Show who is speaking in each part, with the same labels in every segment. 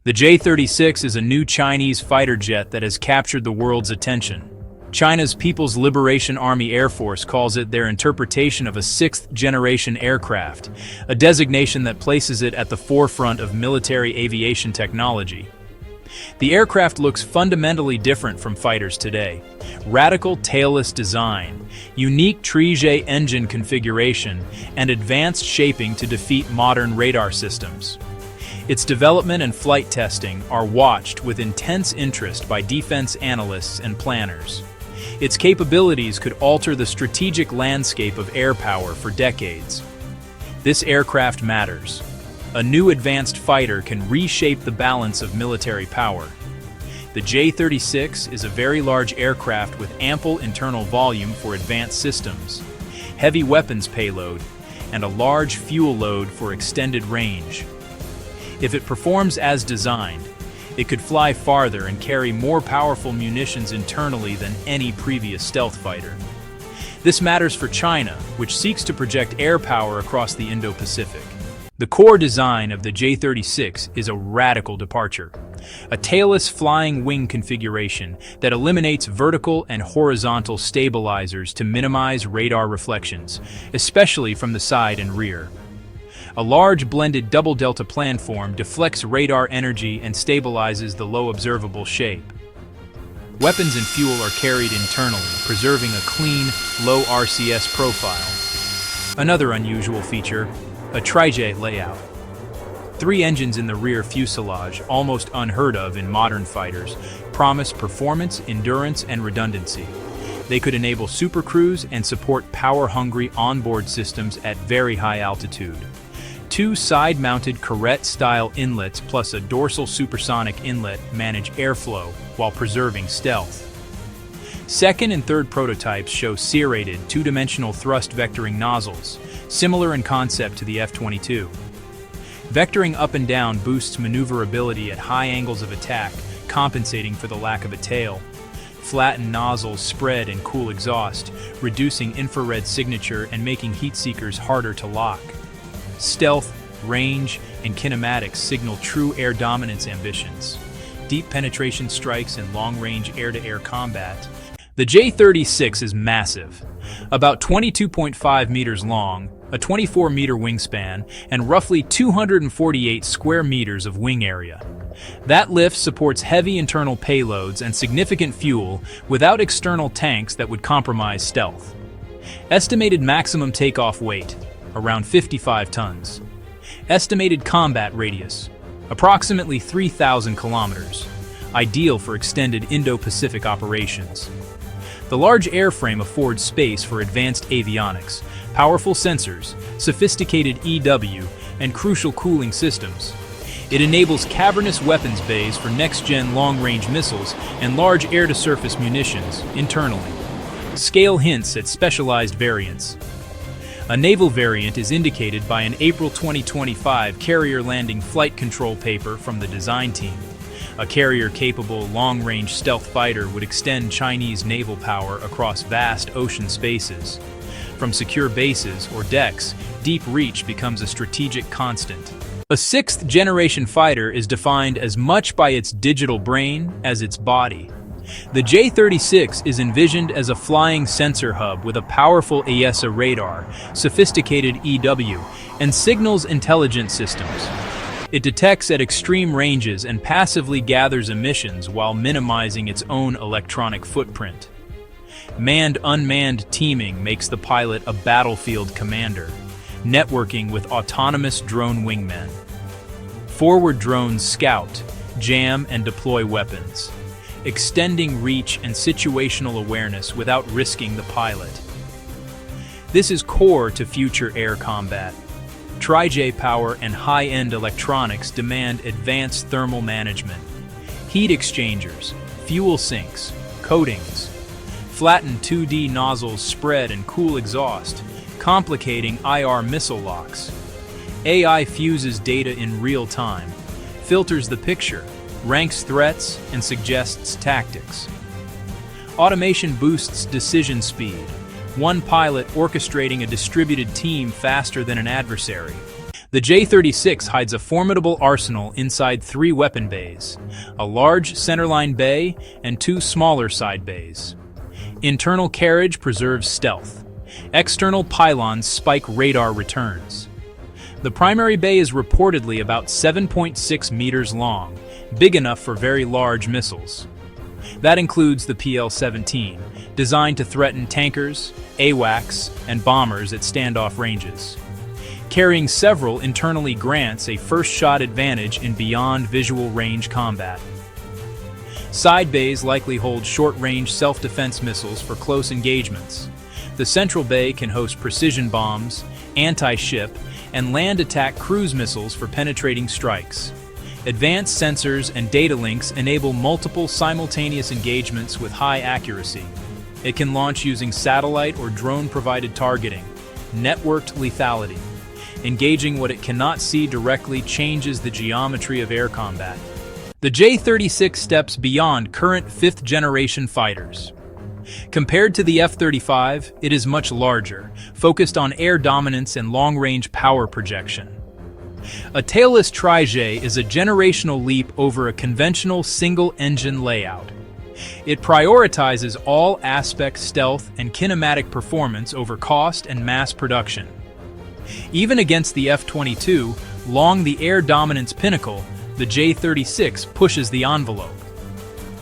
Speaker 1: The J-36 is a new Chinese fighter jet that has captured the world's attention. China's People's Liberation Army Air Force calls it their interpretation of a sixth-generation aircraft, a designation that places it at the forefront of military aviation technology. The aircraft looks fundamentally different from fighters today. Radical tailless design, unique Trijet engine configuration, and advanced shaping to defeat modern radar systems. Its development and flight testing are watched with intense interest by defense analysts and planners. Its capabilities could alter the strategic landscape of air power for decades. This aircraft matters. A new advanced fighter can reshape the balance of military power. The J-36 is a very large aircraft with ample internal volume for advanced systems, heavy weapons payload, and a large fuel load for extended range. If it performs as designed, it could fly farther and carry more powerful munitions internally than any previous stealth fighter. This matters for China, which seeks to project air power across the Indo-Pacific. The core design of the J-36 is a radical departure. A tailless flying wing configuration that eliminates vertical and horizontal stabilizers to minimize radar reflections, especially from the side and rear. A large blended double delta planform deflects radar energy and stabilizes the low observable shape. Weapons and fuel are carried internally, preserving a clean, low RCS profile. Another unusual feature, a Trijet layout. 3 engines in the rear fuselage, almost unheard of in modern fighters, promise performance, endurance, and redundancy. They could enable supercruise and support power-hungry onboard systems at very high altitude. 2 side-mounted Corvette-style inlets plus a dorsal supersonic inlet manage airflow while preserving stealth. Second and third prototypes show serrated, 2-dimensional thrust vectoring nozzles, similar in concept to the F-22. Vectoring up and down boosts maneuverability at high angles of attack, compensating for the lack of a tail. Flattened nozzles spread and cool exhaust, reducing infrared signature and making heat seekers harder to lock. Stealth, range, and kinematics signal true air dominance ambitions. Deep penetration strikes and long-range air-to-air combat. The J-36 is massive, about 22.5 meters long, a 24-meter wingspan, and roughly 248 square meters of wing area. That lift supports heavy internal payloads and significant fuel without external tanks that would compromise stealth. Estimated maximum takeoff weight, around 55 tons. Estimated combat radius, approximately 3,000 kilometers, ideal for extended Indo-Pacific operations. The large airframe affords space for advanced avionics, powerful sensors, sophisticated EW, and crucial cooling systems. It enables cavernous weapons bays for next-gen long-range missiles and large air-to-surface munitions internally. Scale hints at specialized variants. A naval variant is indicated by an April 2025 carrier landing flight control paper from the design team. A carrier-capable long-range stealth fighter would extend Chinese naval power across vast ocean spaces. From secure bases or decks, deep reach becomes a strategic constant. A sixth-generation fighter is defined as much by its digital brain as its body. The J-36 is envisioned as a flying sensor hub with a powerful ESA radar, sophisticated EW, and signals intelligence systems. It detects at extreme ranges and passively gathers emissions while minimizing its own electronic footprint. Manned-unmanned teaming makes the pilot a battlefield commander, networking with autonomous drone wingmen. Forward drones scout, jam, and deploy weapons, extending reach and situational awareness without risking the pilot. This is core to future air combat. Trijet power and high-end electronics demand advanced thermal management. Heat exchangers, fuel sinks, coatings. Flattened 2D nozzles spread and cool exhaust, complicating IR missile locks. AI fuses data in real time, filters the picture, ranks threats, and suggests tactics. Automation boosts decision speed, one pilot orchestrating a distributed team faster than an adversary. The J-36 hides a formidable arsenal inside 3 weapon bays, a large centerline bay and 2 smaller side bays. Internal carriage preserves stealth. External pylons spike radar returns. The primary bay is reportedly about 7.6 meters long, big enough for very large missiles. That includes the PL-17, designed to threaten tankers, AWACS, and bombers at standoff ranges. Carrying several internally grants a first-shot advantage in beyond visual range combat. Side bays likely hold short-range self-defense missiles for close engagements. The central bay can host precision bombs, anti-ship, and land attack cruise missiles for penetrating strikes. Advanced sensors and data links enable multiple simultaneous engagements with high accuracy. It can launch using satellite or drone-provided targeting. Networked lethality. Engaging what it cannot see directly changes the geometry of air combat. The J-36 steps beyond current 5th-generation fighters. Compared to the F-35, it is much larger, focused on air dominance and long-range power projection. A tailless trijet is a generational leap over a conventional single-engine layout. It prioritizes all-aspect stealth and kinematic performance over cost and mass production. Even against the F-22, long the air dominance pinnacle, the J-36 pushes the envelope.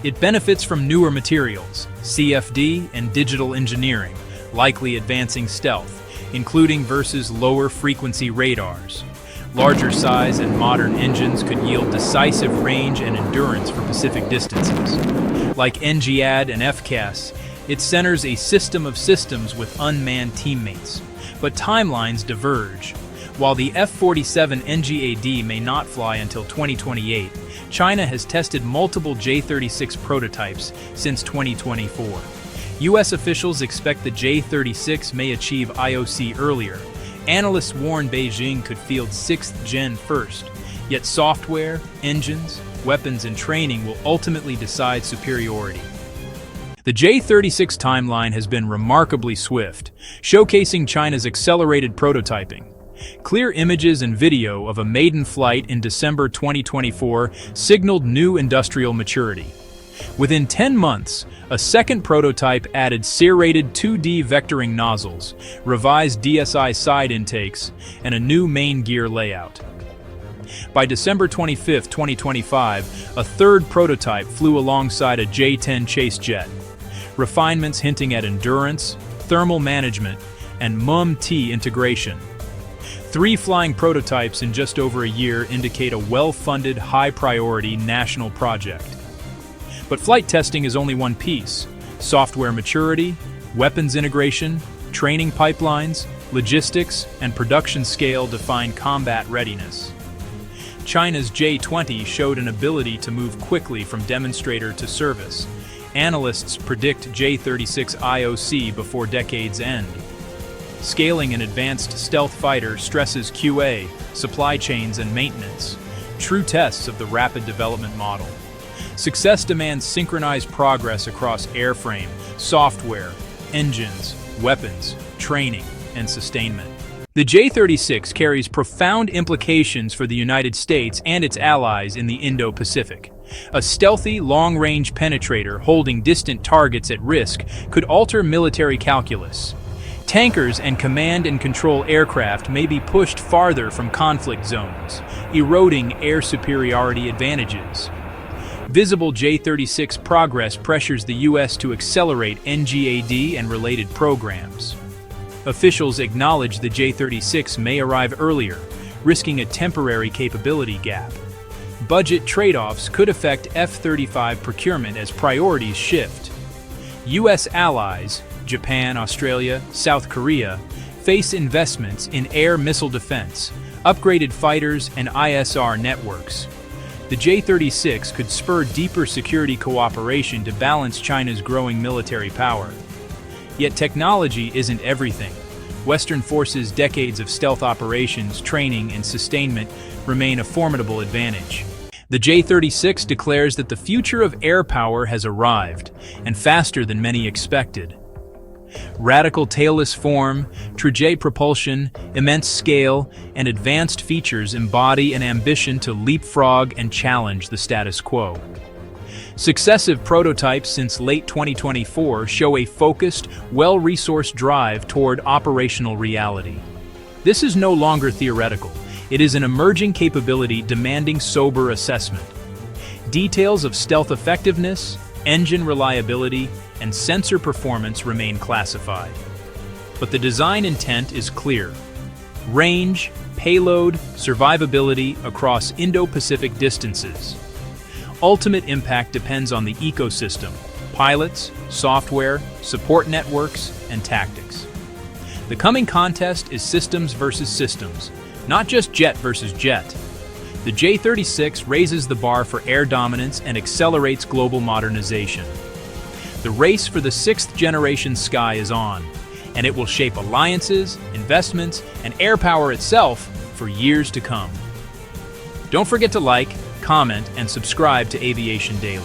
Speaker 1: It benefits from newer materials, CFD and digital engineering, likely advancing stealth, including versus lower-frequency radars. Larger size and modern engines could yield decisive range and endurance for Pacific distances. Like NGAD and FCAS, it centers a system of systems with unmanned teammates. But timelines diverge. While the F-47 NGAD may not fly until 2028, China has tested multiple J-36 prototypes since 2024. U.S. officials expect the J-36 may achieve IOC earlier. Analysts warn Beijing could field 6th Gen first, yet software, engines, weapons, and training will ultimately decide superiority. The J-36 timeline has been remarkably swift, showcasing China's accelerated prototyping. Clear images and video of a maiden flight in December 2024 signaled new industrial maturity. Within 10 months, a second prototype added serrated 2D vectoring nozzles, revised DSI side intakes, and a new main gear layout. By December 25, 2025, a third prototype flew alongside a J-10 chase jet. Refinements hinting at endurance, thermal management, and MUM-T integration. 3 flying prototypes in just over a year indicate a well-funded, high-priority national project. But flight testing is only one piece. Software maturity, weapons integration, training pipelines, logistics, and production scale define combat readiness. China's J-20 showed an ability to move quickly from demonstrator to service. Analysts predict J-36 IOC before decade's end. Scaling an advanced stealth fighter stresses QA, supply chains, and maintenance, true tests of the rapid development model. Success demands synchronized progress across airframe, software, engines, weapons, training, and sustainment. The J-36 carries profound implications for the United States and its allies in the Indo-Pacific. A stealthy, long-range penetrator holding distant targets at risk could alter military calculus. Tankers and command and control aircraft may be pushed farther from conflict zones, eroding air superiority advantages. Visible J-36 progress pressures the U.S. to accelerate NGAD and related programs. Officials acknowledge the J-36 may arrive earlier, risking a temporary capability gap. Budget trade-offs could affect F-35 procurement as priorities shift. U.S. allies, Japan, Australia, South Korea, face investments in air missile defense, upgraded fighters, and ISR networks. The J-36 could spur deeper security cooperation to balance China's growing military power. Yet technology isn't everything. Western forces' decades of stealth operations, training, and sustainment remain a formidable advantage. The J-36 declares that the future of air power has arrived, and faster than many expected. Radical tailless form, trijet propulsion, immense scale, and advanced features embody an ambition to leapfrog and challenge the status quo. Successive prototypes since late 2024 show a focused, well-resourced drive toward operational reality. This is no longer theoretical. It is an emerging capability demanding sober assessment. Details of stealth effectiveness, engine reliability, and sensor performance remain classified. But the design intent is clear. Range, payload, survivability across Indo-Pacific distances. Ultimate impact depends on the ecosystem, pilots, software, support networks, and tactics. The coming contest is systems versus systems, not just jet versus jet. The J-36 raises the bar for air dominance and accelerates global modernization. The race for the sixth-generation Sky is on, and it will shape alliances, investments, and air power itself for years to come. Don't forget to like, comment, and subscribe to Aviation Daily.